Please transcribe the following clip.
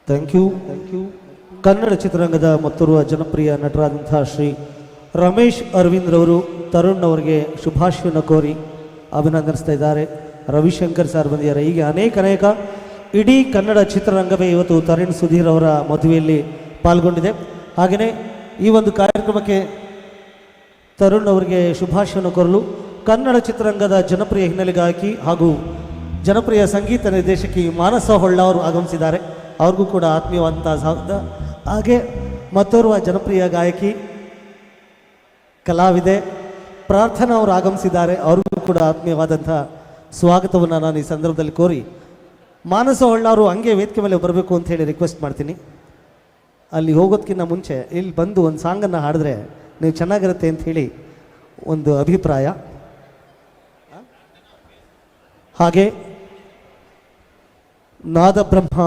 Thank you. Kannada ಚಿತ್ರರಂಗದ ಮತ್ತೋರ್ವ ಜನಪ್ರಿಯ ನಟರಾದಂತಹ ಶ್ರೀ ರಮೇಶ್ ಅರವಿಂದ್ ರವರು ತರುಣ್ ಅವರಿಗೆ ಶುಭಾಶಯವನ್ನು ಕೋರಿ ಅಭಿನಂದಿಸ್ತಾ ಇದ್ದಾರೆ. ರವಿಶಂಕರ್ ಸರ್ ಬಂದಿದ್ದಾರೆ. ಹೀಗೆ ಅನೇಕ ಇಡೀ ಕನ್ನಡ ಚಿತ್ರರಂಗವೇ ಇವತ್ತು ತರುಣ್ ಸುಧೀರ್ ಅವರ ಮದುವೆಯಲ್ಲಿ ಪಾಲ್ಗೊಂಡಿದೆ. ಹಾಗೆಯೇ ಈ ಒಂದು ಕಾರ್ಯಕ್ರಮಕ್ಕೆ ತರುಣ್ ಅವರಿಗೆ ಶುಭಾಶಯವನ್ನು ಕೋರಲು ಕನ್ನಡ ಚಿತ್ರರಂಗದ ಜನಪ್ರಿಯ ಹಿನ್ನೆಲೆ ಗಾಯಕಿ ಹಾಗೂ ಜನಪ್ರಿಯ ಸಂಗೀತ ನಿರ್ದೇಶಕಿ ಮಾನಸ ಹೊಳ್ಳ ಅವರು ಆಗಮಿಸಿದ್ದಾರೆ. ಅವ್ರಿಗೂ ಕೂಡ ಆತ್ಮೀಯವಾದಂತಹ ಸ್ವಾಗತ. ಹಾಗೆ ಮತ್ತೋರ್ವ ಜನಪ್ರಿಯ ಗಾಯಕಿ ಕಲಾವಿದೆ ಪ್ರಾರ್ಥನಾ ಅವರು ಆಗಮಿಸಿದ್ದಾರೆ. ಅವ್ರಿಗೂ ಕೂಡ ಆತ್ಮೀಯವಾದಂಥ ಸ್ವಾಗತವನ್ನು ನಾನು ಈ ಸಂದರ್ಭದಲ್ಲಿ ಕೋರಿ ಮಾನಸ ಹೊಳ್ಳ ಅವರು ಹಂಗೆ ವೇದಿಕೆ ಮೇಲೆ ಬರಬೇಕು ಅಂತ ಹೇಳಿ ರಿಕ್ವೆಸ್ಟ್ ಮಾಡ್ತೀನಿ. ಅಲ್ಲಿ ಹೋಗೋದಕ್ಕಿಂತ ಮುಂಚೆ ಇಲ್ಲಿ ಬಂದು ಒಂದು ಸಾಂಗನ್ನು ಹಾಡಿದ್ರೆ ನೀವು ಚೆನ್ನಾಗಿರುತ್ತೆ ಅಂತ ಹೇಳಿ ಒಂದು ಅಭಿಪ್ರಾಯ. ಹಾಗೆ ನಾದಬ್ರಹ್ಮ